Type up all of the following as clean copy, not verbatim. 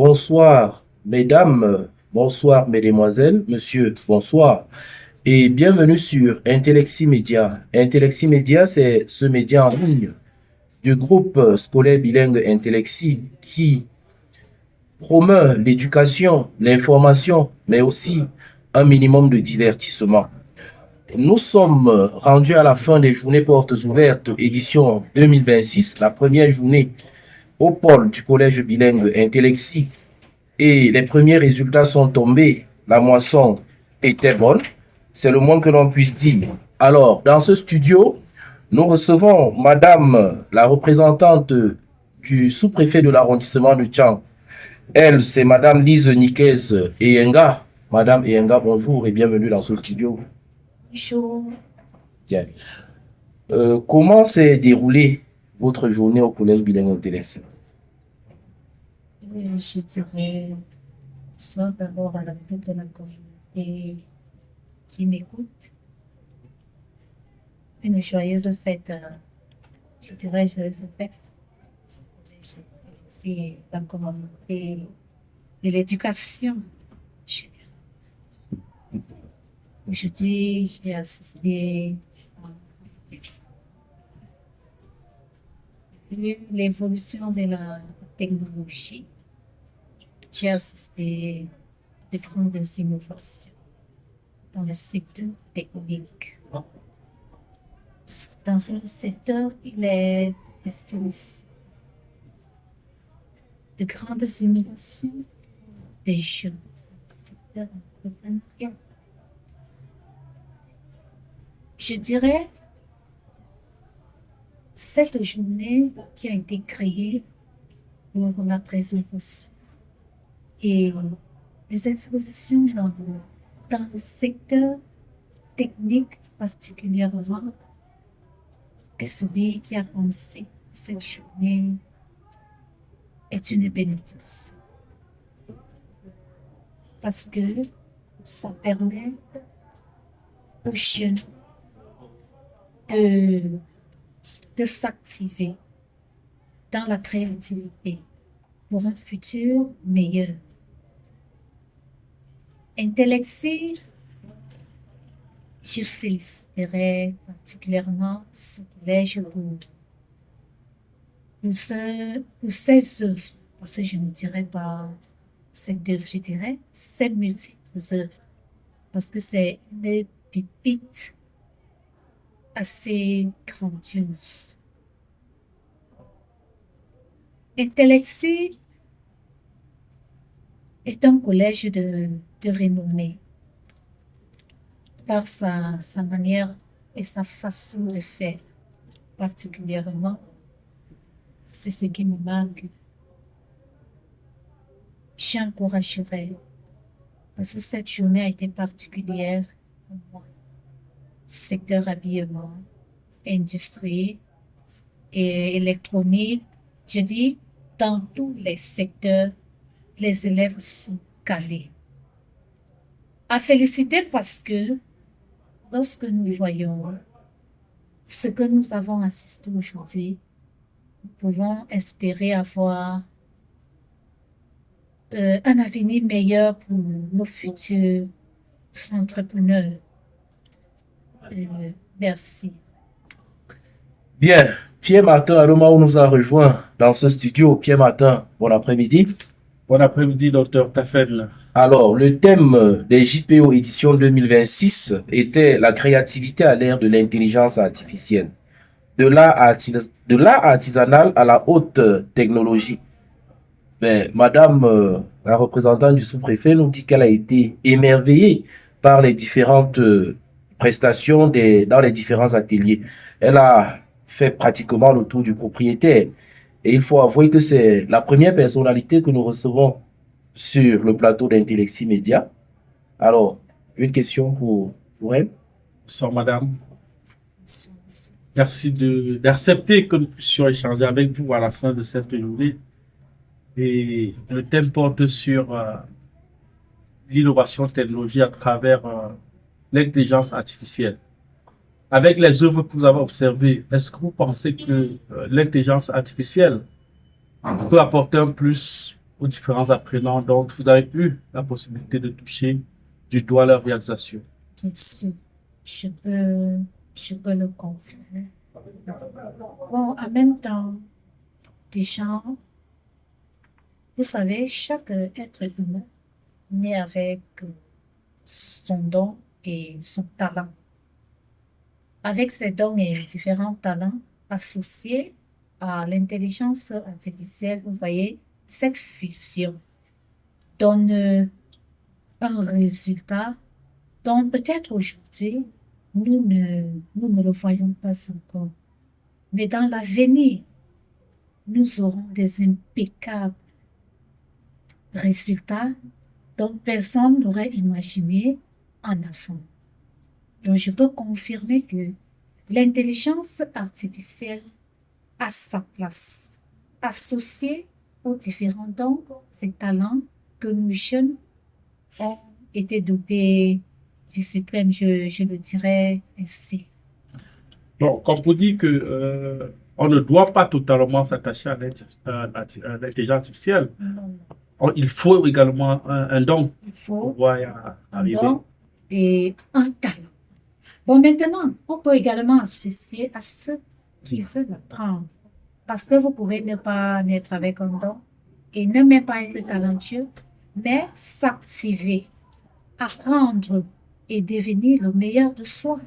Bonsoir, mesdames, bonsoir, mesdemoiselles, monsieur, bonsoir, et bienvenue sur Intellexi Média. Intellexi Média, c'est ce média en ligne du groupe scolaire bilingue Intellexi qui promeut l'éducation, l'information, mais aussi un minimum de divertissement. Nous sommes rendus à la fin des journées portes ouvertes, édition 2026, la première journée au pôle du collège bilingue Intellexi. Et les premiers résultats sont tombés. La moisson était bonne. C'est le moins que l'on puisse dire. Alors, dans ce studio, nous recevons Madame la représentante du sous-préfet de l'arrondissement de Tchang. Elle, c'est Madame Lise Nikes Eyenga. Madame Eyenga, bonjour et bienvenue dans ce studio. Bonjour. Bien. Comment s'est déroulée votre journée au collège bilingue Intellexi? Je dirais soit d'abord à la tête de la communauté qui m'écoute, une joyeuse fête, je dirais joyeuse fête. C'est la communauté de l'éducation générale. Aujourd'hui, j'ai assisté à l'évolution de la technologie. J'ai assisté à de grandes innovations dans le secteur technique. Dans ce secteur, il est félicité. De grandes innovations des jeunes dans le secteur entrepreneurial. Je dirais, cette journée qui a été créée pour la présentation et les expositions dans le secteur technique particulièrement, que celui qui a pensé cette journée est une bénédiction. Parce que ça permet aux jeunes de s'activer dans la créativité pour un futur meilleur. Intellexi, je féliciterai particulièrement ce collège pour ses œuvres, parce que je ne dirais pas cette œuvre, je dirais ses multiples œuvres, parce que c'est une pépite assez grandiose. Intellexi est un collège de renommée par sa manière et sa façon de faire particulièrement. C'est ce qui me marque. J'encouragerais parce que cette journée a été particulière pour moi. Secteur habillement, industrie et électronique. Je dis, dans tous les secteurs, les élèves sont calés. À féliciter parce que lorsque nous voyons ce que nous avons assisté aujourd'hui, nous pouvons espérer avoir un avenir meilleur pour nos futurs entrepreneurs. Merci. Bien, Pierre Martin, à l'heure où nous a rejoint dans ce studio. Pierre Martin, bon après-midi. Bon après-midi, docteur Tafel. Alors, le thème des JPO édition 2026 était la créativité à l'ère de l'intelligence artificielle. De l'art artisanal à la haute technologie. Mais Madame la représentante du sous-préfet nous dit qu'elle a été émerveillée par les différentes prestations dans les différents ateliers. Elle a fait pratiquement le tour du propriétaire. Et il faut avouer que c'est la première personnalité que nous recevons sur le plateau d'Intellexi Média. Alors, une question pour elle. Bonsoir, madame. Merci d'accepter que nous puissions échanger avec vous à la fin de cette journée. Et le thème porte sur l'innovation technologique à travers l'intelligence artificielle. Avec les œuvres que vous avez observées, est-ce que vous pensez que l'intelligence artificielle peut apporter un plus aux différents apprenants dont vous avez eu la possibilité de toucher du doigt leur réalisation? Bien sûr, je peux, je peux le confirmer. Bon, en même temps, déjà, vous savez, chaque être humain naît avec son don et son talent. Avec ces dons et différents talents associés à l'intelligence artificielle, vous voyez, cette fusion donne un résultat dont peut-être aujourd'hui, nous ne le voyons pas encore. Mais dans l'avenir, nous aurons des impeccables résultats dont personne n'aurait imaginé en avant. Donc, je peux confirmer que l'intelligence artificielle a sa place, associée aux différents dons et talents que nous jeunes ont été dotés du suprême, je le dirais ainsi. Donc, comme vous dites que on ne doit pas totalement s'attacher à l'intelligence artificielle, Non, il faut également un don il pour faut pouvoir y un arriver. don et un talent. Bon, maintenant, on peut également associer à ceux qui veulent apprendre. Parce que vous pouvez ne pas naître avec un don et ne même pas être talentueux, mais s'activer, apprendre et devenir le meilleur de soi.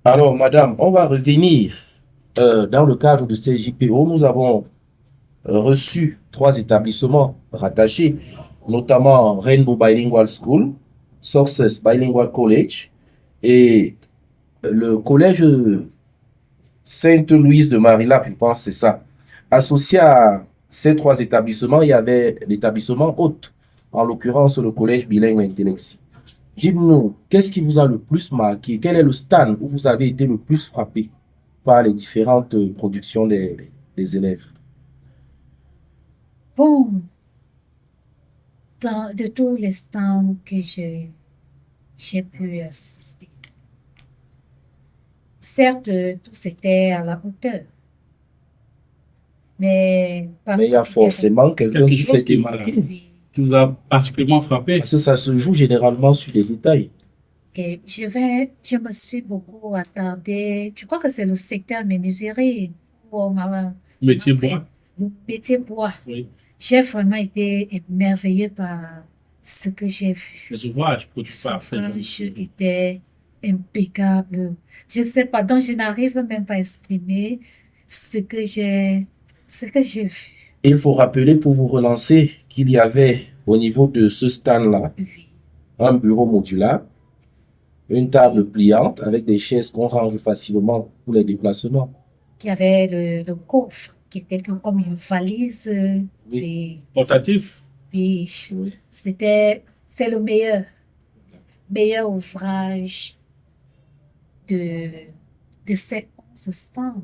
Alors, madame, on va revenir dans le cadre de ces JPO. Nous avons reçu 3 établissements rattachés, notamment Rainbow Bilingual School, Success Bilingual College et le collège Sainte-Louise de Marillac, je pense, c'est ça. Associé à ces 3 établissements, il y avait l'établissement hôte, en l'occurrence le collège bilingue Intellexi. Dites-nous, qu'est-ce qui vous a le plus marqué? Quel est le stand où vous avez été le plus frappé par les différentes productions des élèves? Bon, de tous les stands que j'ai pu assister, certes, tous étaient à la hauteur, mais Mais il y a forcément quelqu'un Quelque qui chose s'est qui vous démarqué. qui vous a particulièrement frappé? Parce que ça se joue généralement sur les détails. Ok, je me suis beaucoup attardée. Je crois que c'est le secteur menuiserie où on m'a Métier montré bois? le métier bois. Oui. J'ai vraiment été émerveillée par ce que j'ai vu. Les ouvrages Les produits par ces ouvrages jeunes. étaient impeccables. Je sais pas, donc je n'arrive même pas à exprimer ce que j'ai vu. Il faut rappeler pour vous relancer qu'il y avait au niveau de ce stand-là Oui. un bureau modulable, une table pliante avec des chaises qu'on range facilement pour les déplacements. Qui avait le coffre, qui était comme une valise. Oui. Et Portatif? puis, Oui. c'est le meilleur ouvrage de ces 11 stands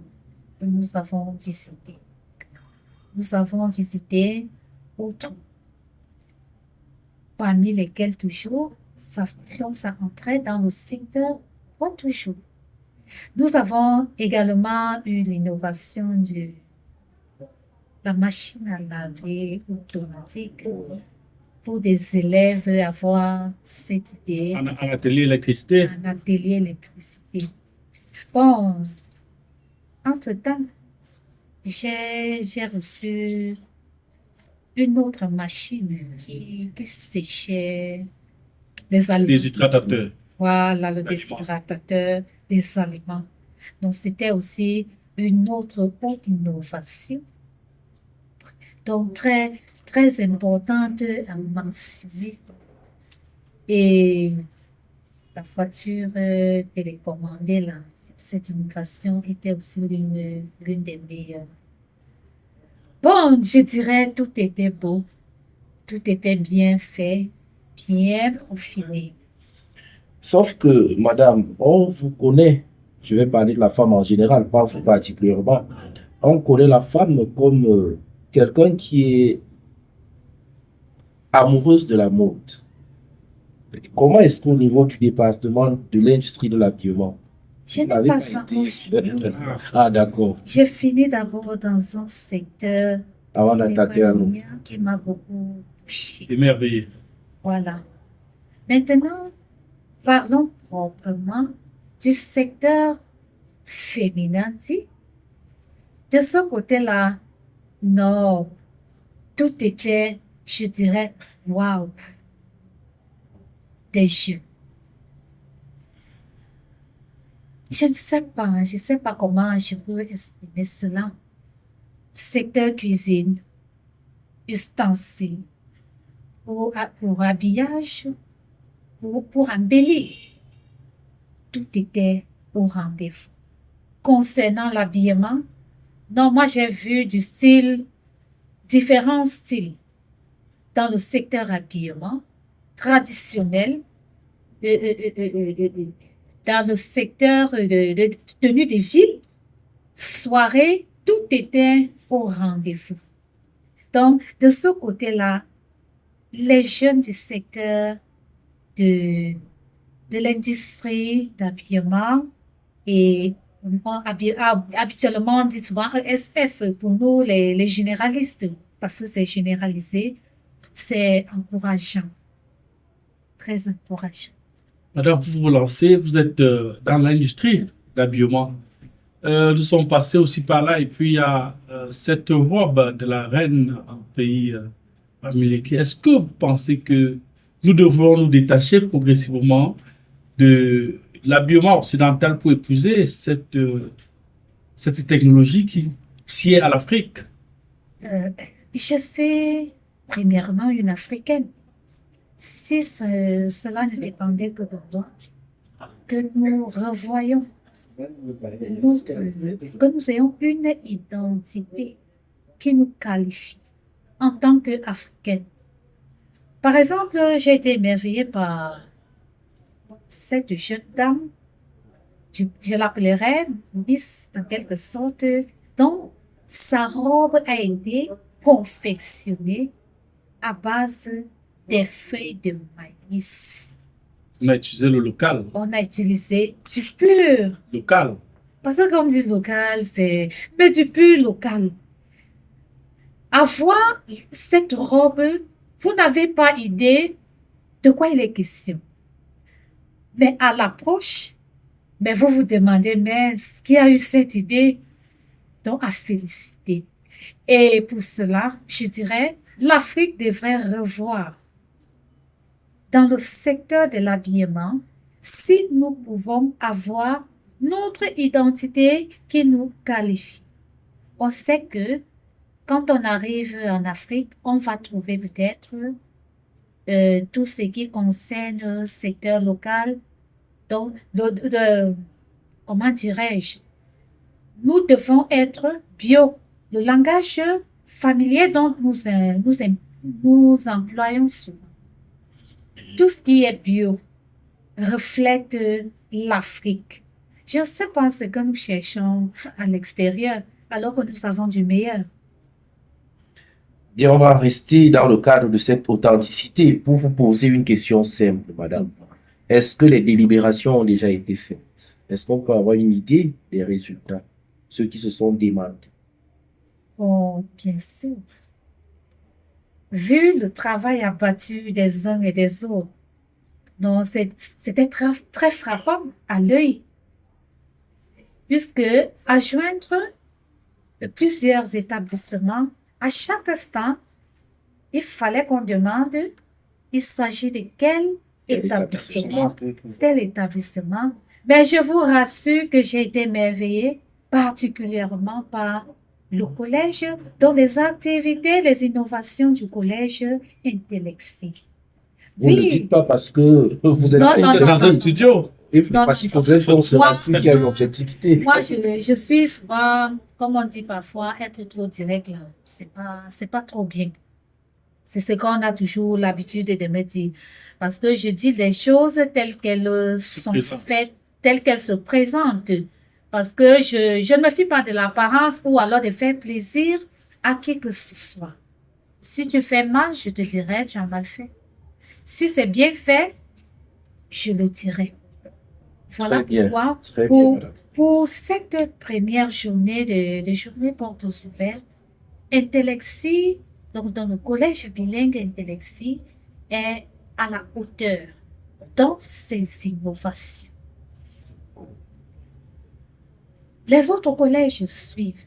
que nous avons visités. Nous avons visité autres, parmi lesquels toujours, ça entrait dans le secteur, pas toujours. Nous avons également eu l'innovation de la machine à laver automatique pour des élèves avoir cette idée En atelier électricité? en atelier électricité. Bon, entre-temps, j'ai reçu une autre machine qui séchait les aliments. Des hydratateurs? Voilà, le Aliments. déshydratateur des aliments. Donc, c'était aussi une autre haute innovation. Donc, très, très importante à mentionner. Et la voiture télécommandée, là, cette innovation était aussi l'une des meilleures. Bon, je dirais tout était beau, tout était bien fait, bien profilé. Sauf que, madame, on vous connaît, je vais parler de la femme en général, pas vous particulièrement, on connaît la femme comme quelqu'un qui est amoureuse de la mode. Comment est-ce qu'au niveau du département de l'industrie de l'habillement, Je vous n'ai n'avez pas pas encore été... fini. Ah, d'accord. J'ai fini d'abord dans un secteur avant qui n'est d'attaquer pas à le nous. mien, qui m'a beaucoup touché. Émerveillé. Voilà. Maintenant, parlons proprement du secteur féminin dit. De ce côté-là, non, tout était, je dirais, waouh, des jeux. Je ne sais pas comment je peux exprimer cela. Secteur cuisine, ustensiles, pour habillage, pour embellir, tout était au rendez-vous. Concernant l'habillement, non, moi j'ai vu différents styles dans le secteur habillement, traditionnel, euh, euh, euh, euh, euh, euh, dans le secteur de tenue de ville, soirée, tout était au rendez-vous. Donc, de ce côté-là, les jeunes du secteur de, de l'industrie d'habillement et habituellement on dit souvent ESF pour nous les généralistes parce que c'est généralisé, c'est encourageant, très encourageant. Madame, pour vous lancer, vous êtes dans l'industrie de l'habillement. Nous sommes passés aussi par là et puis il y a cette robe de la reine en pays américain. Est-ce que vous pensez que nous devons nous détacher progressivement de l'habillement occidental pour épouser cette technologie qui sied à l'Afrique? Je suis premièrement une Africaine. Si cela ne dépendait que de moi, que nous revoyons, que nous ayons une identité qui nous qualifie en tant qu'Africaine. Par exemple, j'ai été émerveillée par cette jeune dame, je l'appellerais Miss en quelque sorte, dont sa robe a été confectionnée à base des feuilles de maïs. On a utilisé le local. On a utilisé du pur. Local. Parce que quand on dit local, c'est... Mais du pur local. Avoir cette robe, vous n'avez pas idée de quoi il est question. Mais à l'approche, mais vous vous demandez, mais qui a eu cette idée? Donc, à féliciter. Et pour cela, je dirais, l'Afrique devrait revoir dans le secteur de l'habillement si nous pouvons avoir notre identité qui nous qualifie. On sait que quand on arrive en Afrique, on va trouver peut-être tout ce qui concerne le secteur local. Donc, comment dirais-je? Nous devons être bio. Le langage familier dont nous employons souvent. Tout ce qui est bio reflète l'Afrique. Je ne sais pas ce que nous cherchons à l'extérieur, alors que nous avons du meilleur. Bien, on va rester dans le cadre de cette authenticité pour vous poser une question simple, madame. Est-ce que les délibérations ont déjà été faites? Est-ce qu'on peut avoir une idée des résultats, ceux qui se sont demandés? Oh, bien sûr. Vu le travail abattu des uns et des autres, non, c'était très frappant à l'œil, puisque à joindre plusieurs établissements, à chaque instant, il fallait qu'on demande, il s'agit de quel établissement, tel établissement. Mais je vous rassure que j'ai été émerveillée, particulièrement par le collège, dont les activités, les innovations du collège Intellexi. Vous ne le dites pas parce que vous êtes Non, non, non, Dans un studio. Et Non, parce qu'il non, faudrait qu'on se moi- rassure qu'il y a une objectivité. Moi, je suis souvent, comme on dit parfois, être trop direct là, c'est pas trop bien. C'est ce qu'on a toujours l'habitude de me dire. Parce que je dis les choses telles qu'elles sont présente. faites, telles qu'elles se présentent. Parce que je ne me fie pas de l'apparence ou alors de faire plaisir à qui que ce soit. Si tu fais mal, je te dirai, tu as mal fait. Si c'est bien fait, je le dirai. Voilà Très bien, pourquoi, très bien, madame. pour cette première journée de journée portes ouvertes, Intellexi, donc dans le collège bilingue Intellexi, est à la hauteur dans ses innovations. Les autres collèges suivent.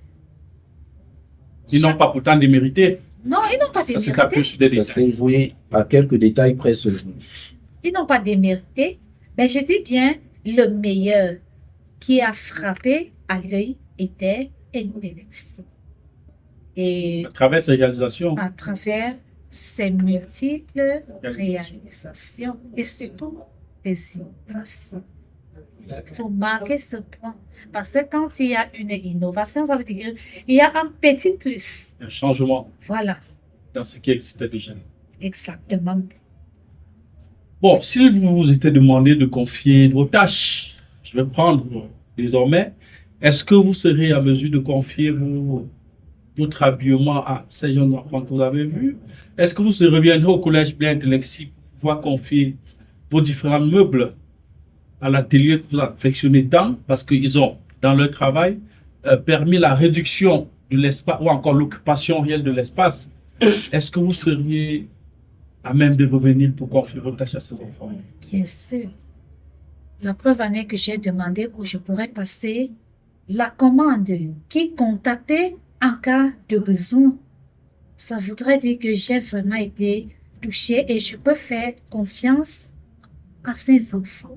Ils n'ont pas pourtant démérité. Non, ils n'ont pas Ça s'est démérité. tapé sur des Ça détails. s'est joué à quelques détails près seulement. Ils n'ont pas démérité, mais je dis bien le meilleur qui a frappé à l'œil était Intellexi. Et À travers ces réalisations, à travers ses multiples réalisations et surtout des innovations. Il faut marquer ce point. Parce que quand il y a une innovation, ça veut dire qu'il y a un petit plus. un changement Voilà, dans ce qui existait déjà. exactement. Bon, si vous vous étiez demandé de confier vos tâches, je vais prendre désormais, est-ce que vous serez à mesure de confier votre habillement à ces jeunes enfants que vous avez vus? Est-ce que vous reviendrez au collège bien Intellexi pour pouvoir confier vos différents meubles à l'atelier que vous affectionnez tant parce qu'ils ont, dans leur travail, permis la réduction de l'espace ou encore l'occupation réelle de l'espace? Est-ce que vous seriez à même de revenir pour confier vos tâches à ces enfants? Bien sûr. La preuve en est que j'ai demandé où je pourrais passer la commande qui contacter en cas de besoin. Ça voudrait dire que j'ai vraiment été touchée et je peux faire confiance à ces enfants.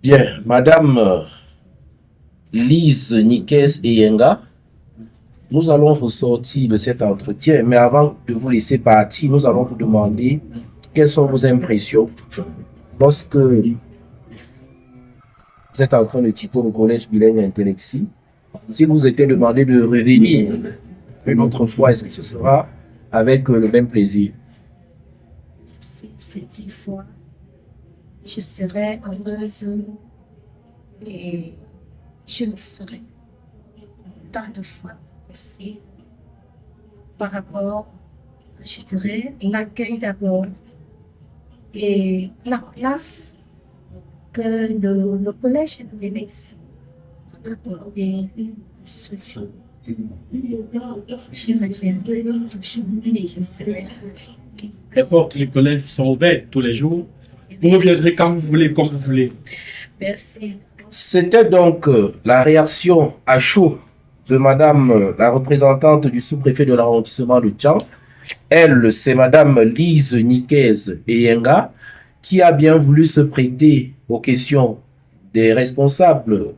Bien, Madame Lise Nikes Eyenga, nous allons ressortir de cet entretien, mais avant de vous laisser partir, nous allons vous demander quelles sont vos impressions lorsque vous êtes en train de quitter le collège bilingue Intellexi. Si vous étiez demandé de revenir une autre fois, est-ce que ce sera avec le même plaisir? Ces 10 fois, je serai heureuse et je le ferai tant de fois aussi par rapport, je dirais, l'accueil d'abord et la place que le collège de Intellexi a accordé ce jour. Je reviendrai toujours et je serai ravie. Les portes du collège sont ouvertes tous les jours. Vous reviendrez quand vous voulez, comme vous voulez. Merci. C'était donc la réaction à chaud de Madame la représentante du sous-préfet de l'arrondissement de Tchang. Elle, c'est Madame Lise Nikes Eyenga, qui a bien voulu se prêter aux questions des responsables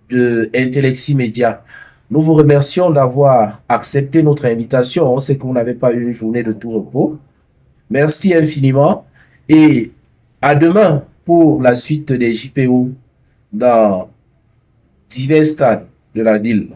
de Intellexi Média. Nous vous remercions d'avoir accepté notre invitation. On sait que vous n'avez pas eu une journée de tout repos. Merci infiniment et à demain pour la suite des JPO dans divers stades de la ville.